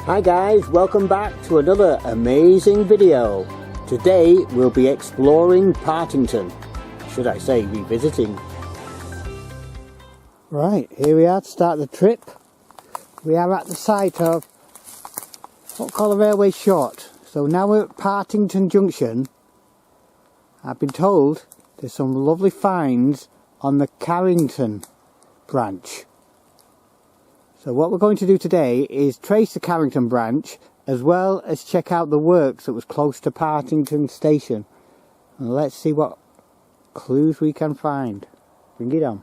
Hi guys, welcome back to another amazing video. Today we'll be exploring Partington, should I say revisiting. Right, here we are to start the trip. We are at the site of what we call a railway short. So now we're at Partington Junction. I've been told there's some lovely finds on the Carrington Branch. So what we're going to do today is trace the Carrington Branch as well as check out the works that was close to Partington Station. And let's see what clues we can find. Bring it on.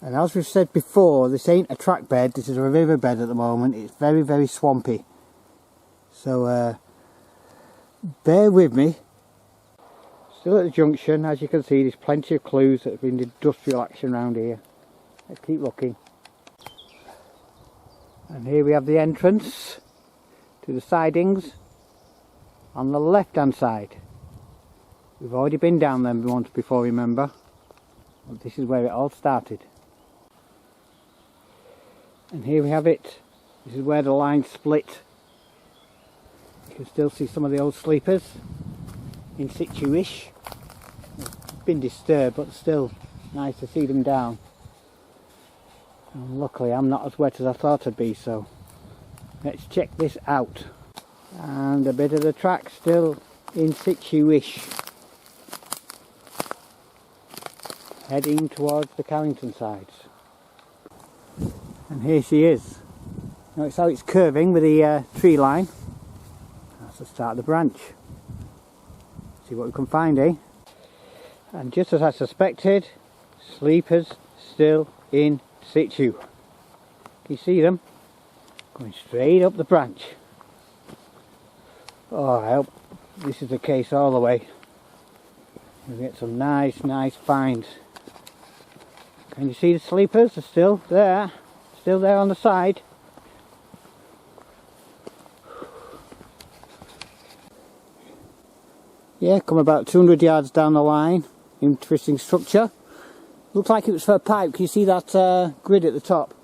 And as we've said before, this ain't a track bed, this is a riverbed at the moment. It's very, very swampy. So bear with me. Still at the junction, as you can see, there's plenty of clues that have been industrial action around here. Let's keep looking. And here we have the entrance to the sidings on the left hand side. We've already been down there once before, remember, but this is where it all started. And here we have it. This is where the line split. You can still see some of the old sleepers in situ-ish. It's been disturbed, but still nice to see them down. And luckily I'm not as wet as I thought I'd be, so let's check this out. And a bit of the track still in situ-ish, heading towards the Carrington sides. And here she is. Notice how it's curving with the tree line. That's the start of the branch. See what we can find, eh? And just as I suspected, sleepers still in situ. Can you see them? Going straight up the branch. Oh, I hope this is the case all the way. We'll get some nice finds. Can you see the sleepers? They're still there. Still there on the side. Yeah, come about 200 yards down the line. Interesting structure. Looks like it was for a pipe. Can you see that grid at the top?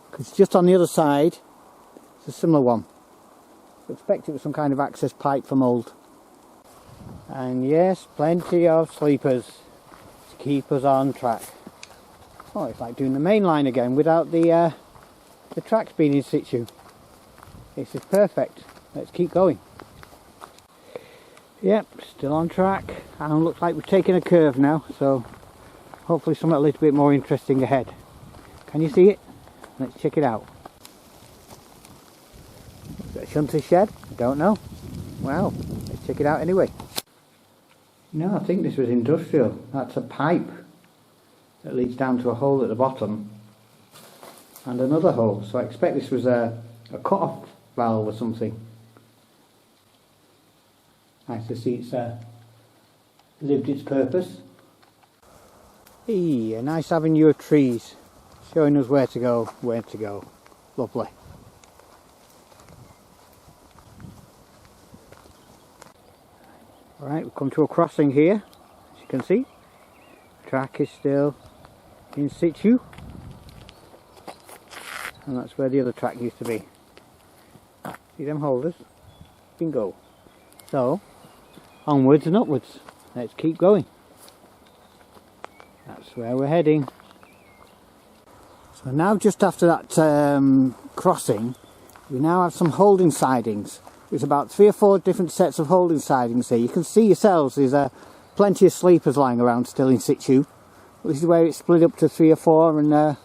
Because just on the other side, it's a similar one. I expect it was some kind of access pipe from old. And yes, plenty of sleepers to keep us on track. Oh, it's like doing the main line again without the tracks being in situ. This is perfect. Let's keep going. Yep, still on track. And looks like we're taking a curve now, so hopefully something a little bit more interesting ahead. Can you see it? Let's check it out. Is that a Shunter shed? I don't know. Well, let's check it out anyway. No, I think this was industrial. That's a pipe that leads down to a hole at the bottom and another hole. So I expect this was a cut-off valve or something. Nice to see it's lived its purpose. Hey, a nice avenue of trees showing us where to go, Lovely. Right, we've come to a crossing here, as you can see. Track is still in situ. And that's where the other track used to be. See them holders? Bingo. So, onwards and upwards. Let's keep going. That's where we're heading. So now just after that crossing, we now have some holding sidings. There's about 3 or 4 different sets of holding sidings here. You can see yourselves there's plenty of sleepers lying around still in situ. This is where it's split up to 3 or 4 and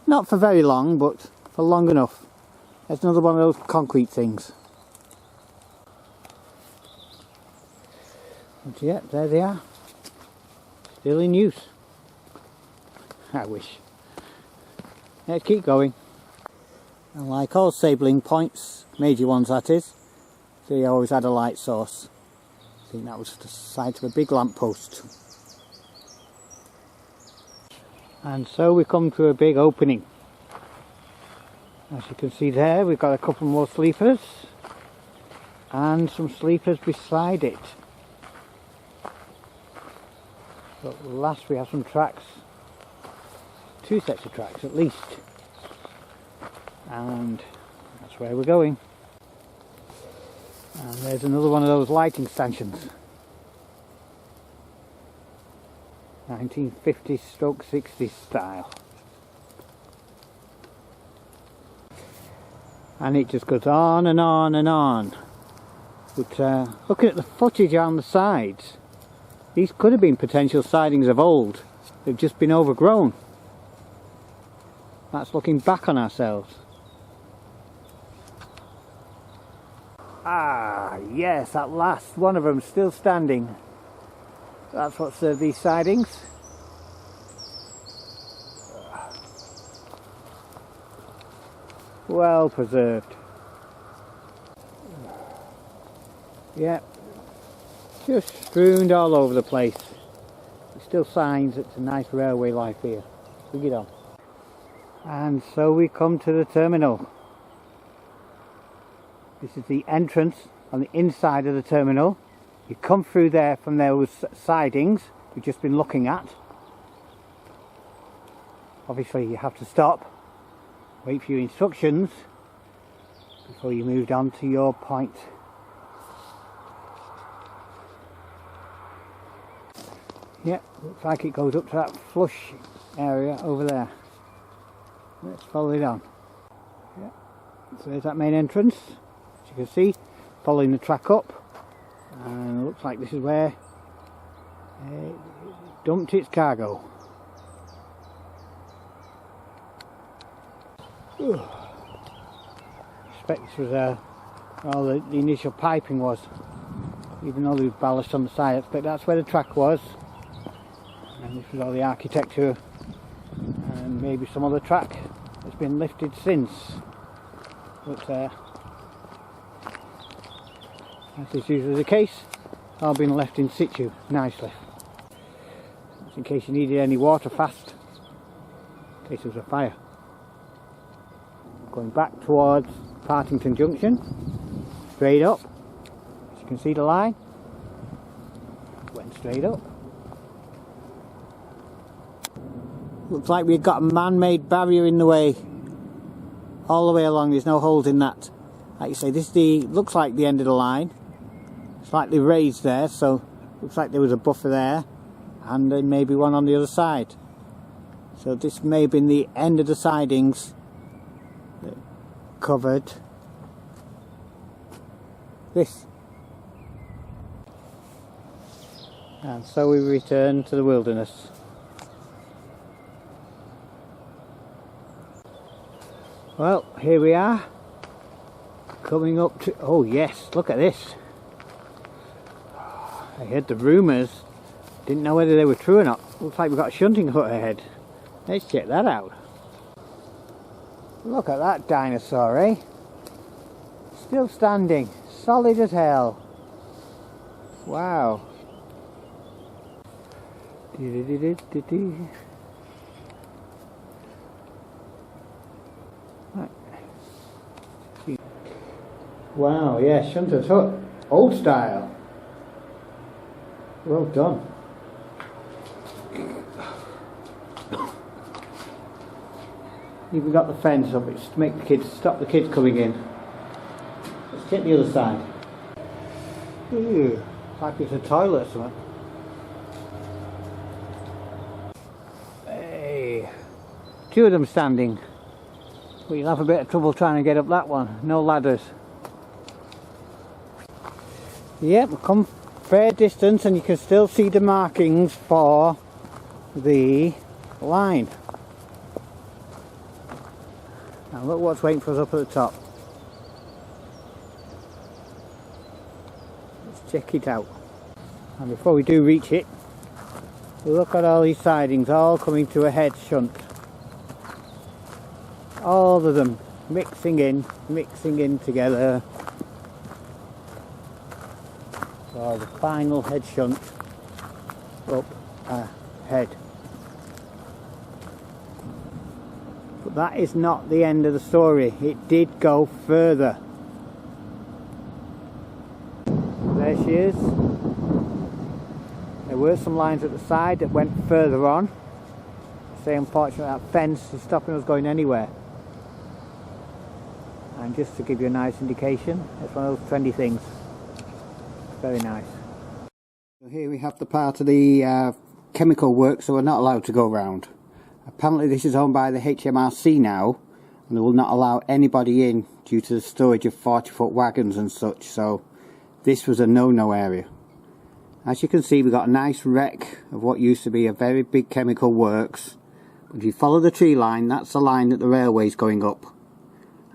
not for very long, but for long enough. There's another one of those concrete things. But yeah, there they are. Still in use. I wish. Let's keep going. And like all sabling points, major ones that is, they always had a light source. I think that was the side of a big lamp post. And so we come to a big opening. As you can see there, we've got a couple more sleepers and some sleepers beside it. But last we have some tracks. 2 sets of tracks at least. And That's where we're going. And there's another one of those lighting stanchions. 1950s/60s style. And it just goes on and on and on. But looking at the footage on the sides, these could have been potential sidings of old. They've just been overgrown. That's looking back on ourselves. Ah, yes, at last, one of them still standing. That's what served these sidings. Well preserved. Yep, just strewn all over the place. There's still signs it's a nice railway life here. We get on. And so we come to the terminal. This is the entrance on the inside of the terminal. You come through there from those sidings we've just been looking at. Obviously you have to stop, wait for your instructions before you moved on to your point. Yep, looks like it goes up to that flush area over there. Let's follow it on. Yep. So there's that main entrance, as you can see, following the track up. And it looks like this is where it dumped its cargo. I expect this was where all the initial piping was, even though there was ballast on the side. I expect that's where the track was, and this was all the architecture, and maybe some other track that's been lifted since. But as is usually the case, all been left in situ nicely. Just in case you needed any water fast, in case there was a fire. Going back towards Partington Junction, straight up. As you can see the line, went straight up. Looks like we've got a man-made barrier in the way, all the way along. There's no holes in that. Like you say, this is looks like the end of the line. Slightly raised there, so looks like there was a buffer there, and then maybe one on the other side. So this may have been the end of the sidings that covered this. And so we return to the wilderness. Well, here we are, coming up to, oh yes, look at this. I heard the rumours, didn't know whether they were true or not. Looks like we've got a shunting hut ahead. Let's check that out. Look at that dinosaur, eh? Still standing, solid as hell. Wow. Wow, yeah, Shunter's hut, old style. Well done. Even got the fence up, it's to make the kids, stop the kids coming in. Let's check the other side. Ooh, like it's a toilet or something. Hey, two of them standing. But you'll have a bit of trouble trying to get up that one, no ladders. Yep, we've come fair distance and you can still see the markings for the line. Now look what's waiting for us up at the top. Let's check it out. And before we do reach it, look at all these sidings all coming to a head shunt. All of them mixing in together. For the final head shunt up ahead. But that is not the end of the story. It did go further. There she is. There were some lines at the side that went further on. I say unfortunately that fence is stopping us going anywhere. And just to give you a nice indication, it's one of those trendy things. Very nice. So here we have the part of the chemical works that we're not allowed to go round. Apparently this is owned by the HMRC now, and they will not allow anybody in due to the storage of 40-foot wagons and such, so this was a no-no area. As you can see, we've got a nice wreck of what used to be a very big chemical works. But if you follow the tree line, that's the line that the railway is going up.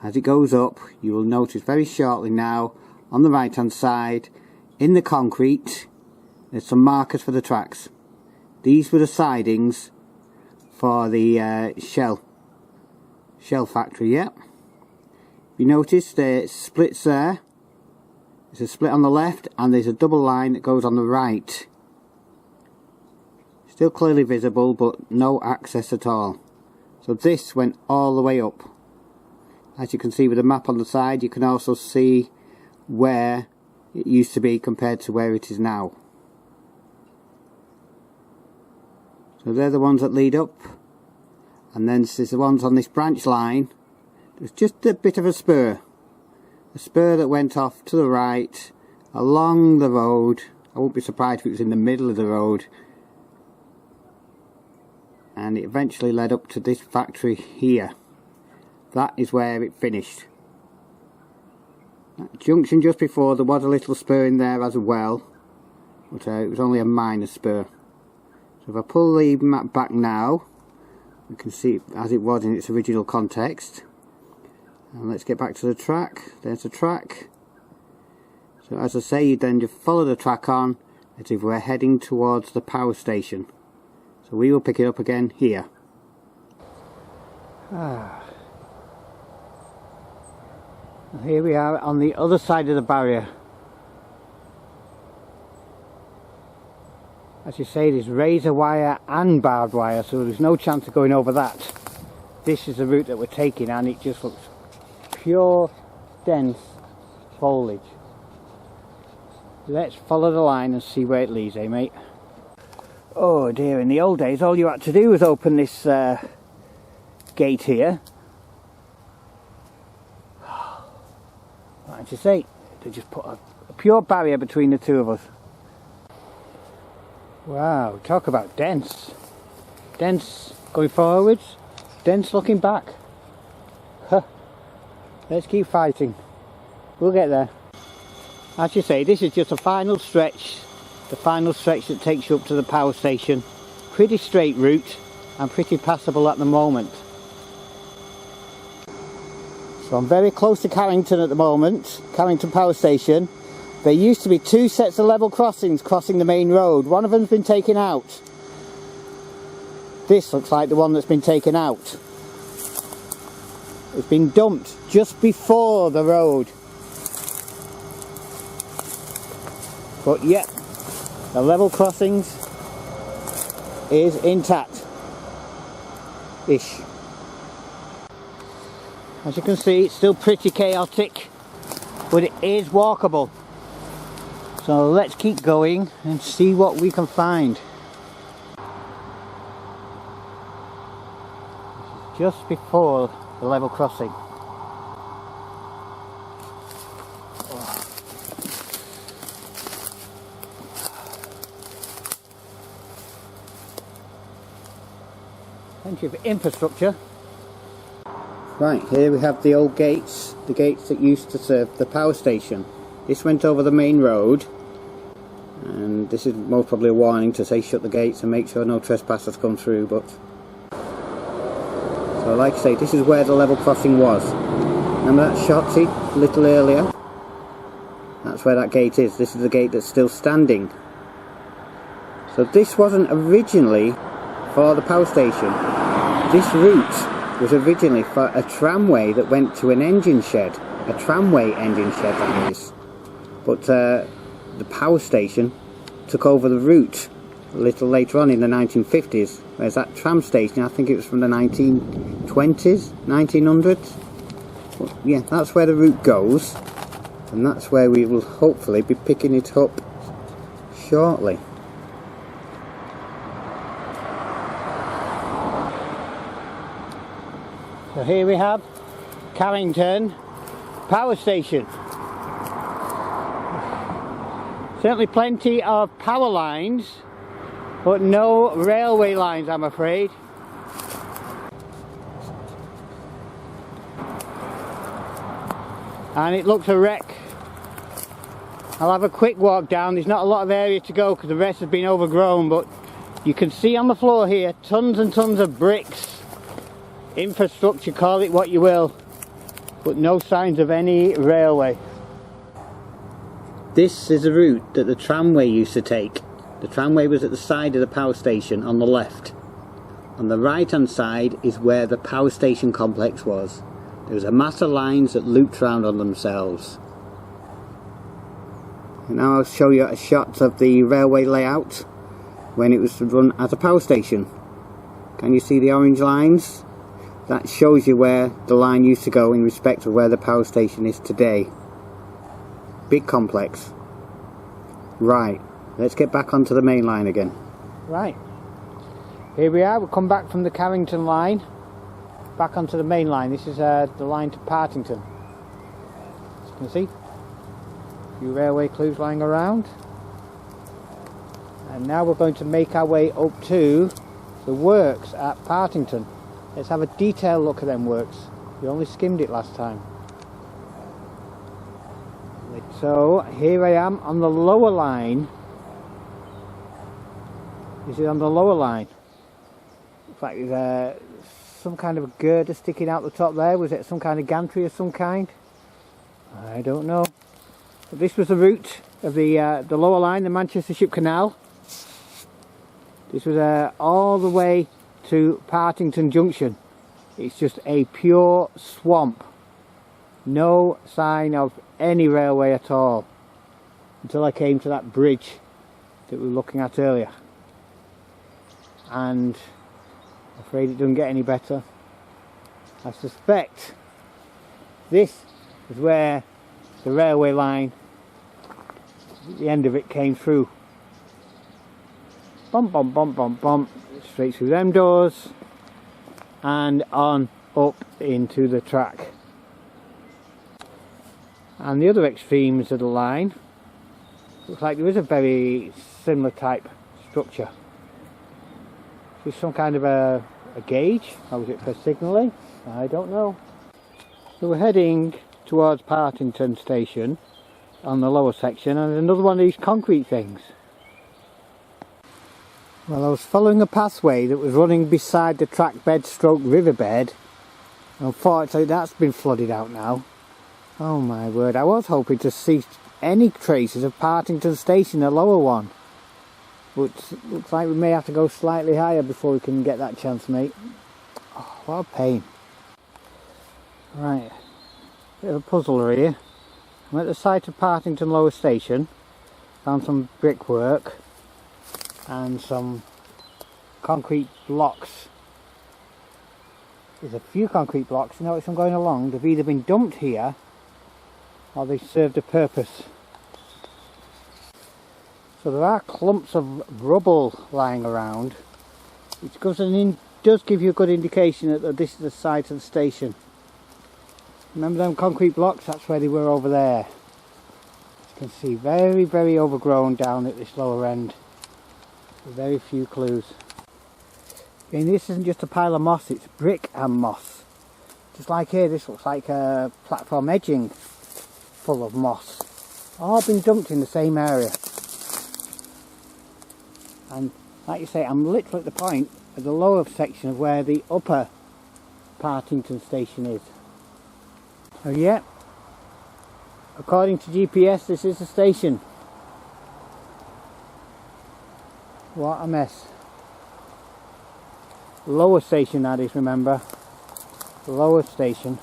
As it goes up, you will notice very shortly now, on the right hand side, in the concrete, there's some markers for the tracks. These were the sidings for the shell factory, yeah. You notice the splits there. There's a split on the left and there's a double line that goes on the right. Still clearly visible, but no access at all. So this went all the way up. As you can see with the map on the side, you can also see where it used to be compared to where it is now. So they're the ones that lead up, and then there's the ones on this branch line. There's just a bit of a spur that went off to the right along the road. I won't be surprised if it was in the middle of the road, and it eventually led up to this factory here. That is where it finished. That junction just before, there was a little spur in there as well, but it was only a minor spur. So if I pull the map back now, you can see it as it was in its original context. And let's get back to the track. There's the track. So as I say, you then just follow the track on as if we're heading towards the power station. So we will pick it up again here. Here we are on the other side of the barrier. As you say, there's razor wire and barbed wire, so there's no chance of going over that. This is the route that we're taking, and it just looks pure, dense foliage. Let's follow the line and see where it leads, eh mate? Oh dear, in the old days all you had to do was open this gate here. As you say, they just put a pure barrier between the two of us. Wow, talk about dense. Dense going forwards, dense looking back. Huh. Let's keep fighting. We'll get there. As you say, this is just a final stretch. The final stretch that takes you up to the power station. Pretty straight route and pretty passable at the moment. So I'm very close to Carrington at the moment, Carrington Power Station. There used to be two sets of level crossings crossing the main road. One of them's been taken out. This looks like the one that's been taken out. It's been dumped just before the road. But yep, the level crossings is intact. Ish. As you can see, it's still pretty chaotic, but it is walkable. So let's keep going and see what we can find. Just before the level crossing. Plenty of infrastructure. Right, here we have the old gates, the gates that used to serve the power station. This went over the main road, and this is most probably a warning to say shut the gates and make sure no trespassers come through, but... So like I say, this is where the level crossing was. Remember that shot, see, a little earlier? That's where that gate is. This is the gate that's still standing. So this wasn't originally for the power station. This route was originally for a tramway that went to an engine shed. A tramway engine shed, that is. But the power station took over the route a little later on in the 1950s. Whereas that tram station, I think it was from the 1920s, 1900s. But yeah, that's where the route goes. And that's where we will hopefully be picking it up shortly. So here we have Carrington, power station. Certainly plenty of power lines, but no railway lines, I'm afraid. And it looks a wreck. I'll have a quick walk down. There's not a lot of area to go because the rest has been overgrown, but you can see on the floor here tons and tons of bricks. Infrastructure, call it what you will, but no signs of any railway. This is the route that the tramway used to take. The tramway was at the side of the power station on the left. On the right hand side is where the power station complex was. There was a mass of lines that looped round on themselves. And now I'll show you a shot of the railway layout when it was run as a power station. Can you see the orange lines? That shows you where the line used to go in respect of where the power station is today. Big complex. Right, let's get back onto the main line again. Right, here we are. We'll come back from the Carrington line back onto the main line. This is the line to Partington. As you can see, a few railway clues lying around. And now we're going to make our way up to the works at Partington. Let's have a detailed look at them works. We only skimmed it last time. So here I am on the lower line. This is on the lower line. Looks like there's some kind of a girder sticking out the top there. Was it some kind of gantry of some kind? I don't know. But this was the route of the lower line, the Manchester Ship Canal. This was all the way to Partington Junction. It's just a pure swamp. No sign of any railway at all until I came to that bridge that we were looking at earlier, and I'm afraid it doesn't get any better. I suspect this is where the railway line, the end of it, came through. Bump, bump, bump, bump, bump, straight through them doors and on up into the track. And the other extremes of the line, looks like there is a very similar type structure. Is some kind of a gauge, or was it for signalling? I don't know. So we're heading towards Partington station on the lower section, and another one of these concrete things. Well, I was following a pathway that was running beside the track bed stroke riverbed. Unfortunately that's been flooded out now. Oh my word, I was hoping to see any traces of Partington station, the lower one. But looks like we may have to go slightly higher before we can get that chance, mate. Oh, what a pain. Right, bit of a puzzler here. I'm at the site of Partington lower station. Found some brickwork and some concrete blocks. There's a few concrete blocks. You notice I'm going along. They've either been dumped here or they served a purpose. So there are clumps of rubble lying around, which does give you a good indication that this is the site of the station. Remember them concrete blocks? That's where they were over there. As you can see, very, very overgrown down at this lower end. Very few clues. Again, this isn't just a pile of moss, it's brick and moss. Just like here, this looks like a platform edging full of moss. All been dumped in the same area. And like you say, I'm literally at the point at the lower section of where the upper Partington station is. So yeah, according to GPS, this is the station. What a mess. Lower station that is, remember. Lower station.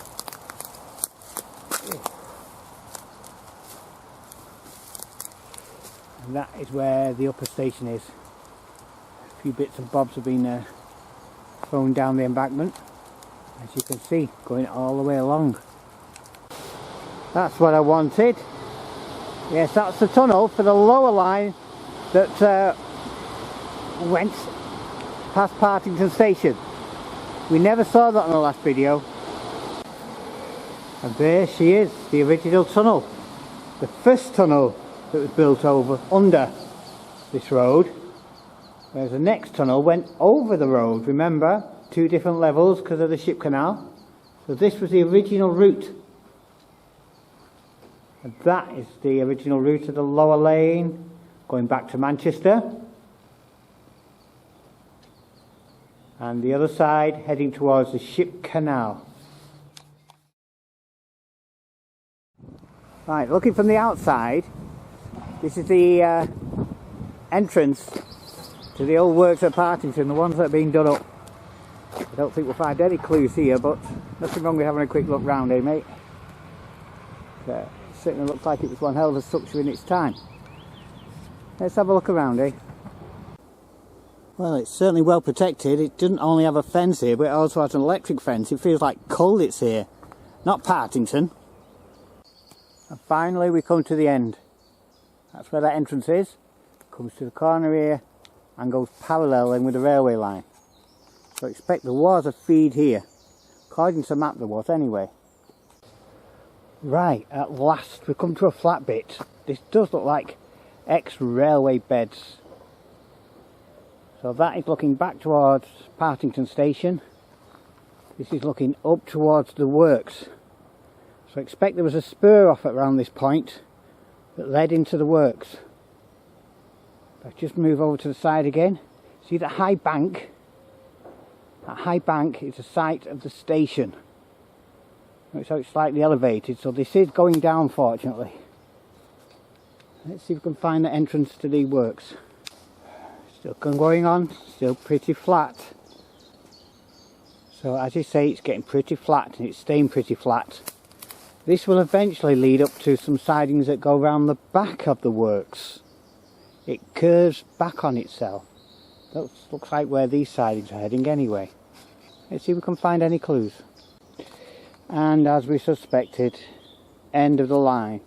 And that is where the upper station is. A few bits and bobs have been thrown down the embankment, as you can see, going all the way along. That's what I wanted. Yes, that's the tunnel for the lower line that went past Partington station. We never saw that in the last video. And there she is, the original tunnel. The first tunnel that was built under this road. Whereas the next tunnel went over the road, remember? 2 different levels because of the Ship Canal. So this was the original route. And that is the original route of the lower lane, going back to Manchester. And the other side heading towards the Ship Canal. Right, looking from the outside, this is the entrance to the old works at Partington, the ones that are being done up. I don't think we'll find any clues here, but nothing wrong with having a quick look round here, mate. It certainly looks like it was one hell of a structure in its time. Let's have a look around here. Well, it's certainly well protected. It doesn't only have a fence here, but it also has an electric fence. It feels like coal it's here, not Partington. And finally we come to the end. That's where that entrance is. Comes to the corner here and goes parallel in with the railway line. So I expect there was a feed here. According to the map there was anyway. Right, at last we come to a flat bit. This does look like ex-railway beds. So that is looking back towards Partington Station. This is looking up towards the works. So I expect there was a spur off around this point that led into the works. If I just move over to the side again, see that high bank? That high bank is the site of the station. So it's slightly elevated, so this is going down fortunately. Let's see if we can find the entrance to the works. Still going on, still pretty flat. So as you say, it's getting pretty flat and it's staying pretty flat. This will eventually lead up to some sidings that go around the back of the works. It curves back on itself. That looks like where these sidings are heading anyway. Let's see if we can find any clues. And as we suspected, end of the line.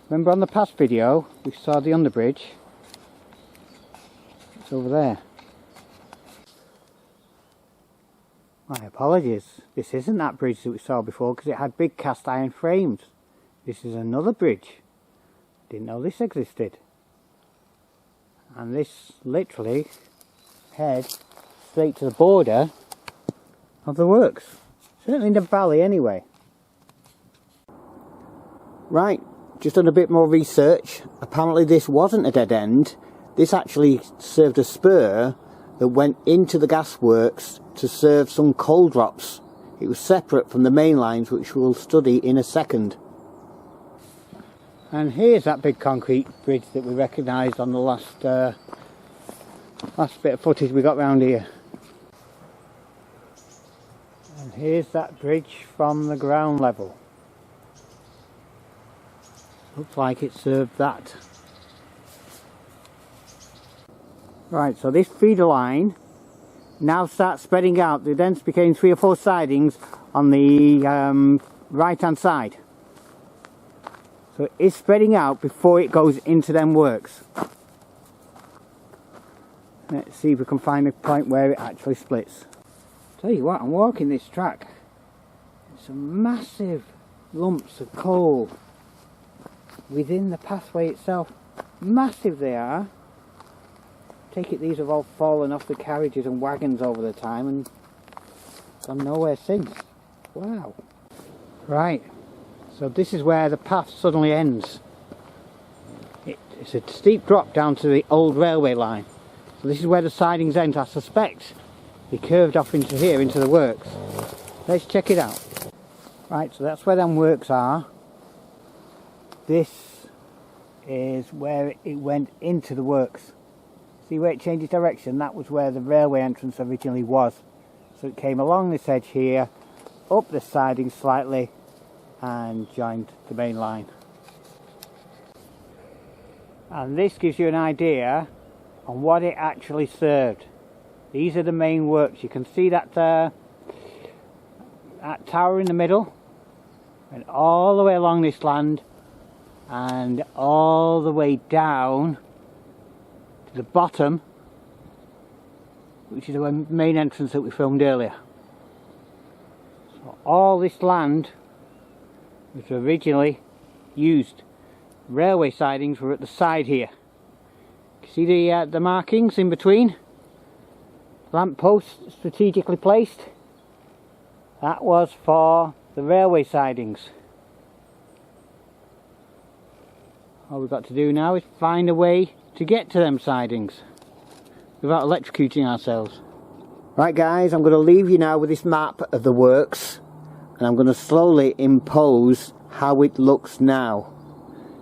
Remember on the past video we saw the underbridge? It's over there. My apologies, this isn't that bridge that we saw before because it had big cast iron frames. This is another bridge. Didn't know this existed. And this literally heads straight to the border of the works. Certainly in the valley anyway. Right, just done a bit more research. Apparently this wasn't a dead end. This actually served a spur that went into the gasworks to serve some coal drops. It was separate from the main lines, which we'll study in a second. And here's that big concrete bridge that we recognised on the last bit of footage we got round here. And here's that bridge from the ground level. Looks like it served that. Right, so this feeder line now starts spreading out. There then became 3 or 4 sidings on the right hand side. So it's spreading out before it goes into them works. Let's see if we can find a point where it actually splits. Tell you what, I'm walking this track. There's some massive lumps of coal within the pathway itself. Massive they are. Take it these have all fallen off the carriages and waggons over the time and gone nowhere since. Wow. Right, so this is where the path suddenly ends. It's a steep drop down to the old railway line. So this is where the sidings end. I suspect they curved off into here, into the works. Let's check it out. Right, so that's where them works are. This is where it went into the works. See where it changes direction? That was where the railway entrance originally was. So it came along this edge here, up the siding slightly, and joined the main line. And this gives you an idea on what it actually served. These are the main works. You can see that that tower in the middle, and all the way along this land, and all the way down the bottom, which is the main entrance that we filmed earlier. So all this land was originally used. Railway sidings were at the side here. See the markings in between? Lamp posts strategically placed. That was for the railway sidings. All we've got to do now is find a way to get to them sidings without electrocuting ourselves. Right guys, I'm going to leave you now with this map of the works, and I'm going to slowly impose how it looks now,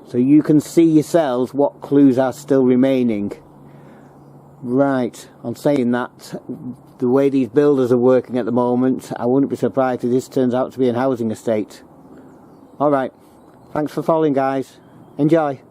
so you can see yourselves what clues are still remaining. Right, on saying that, the way these builders are working at the moment, I wouldn't be surprised if this turns out to be a housing estate. Alright, thanks for following guys. Enjoy.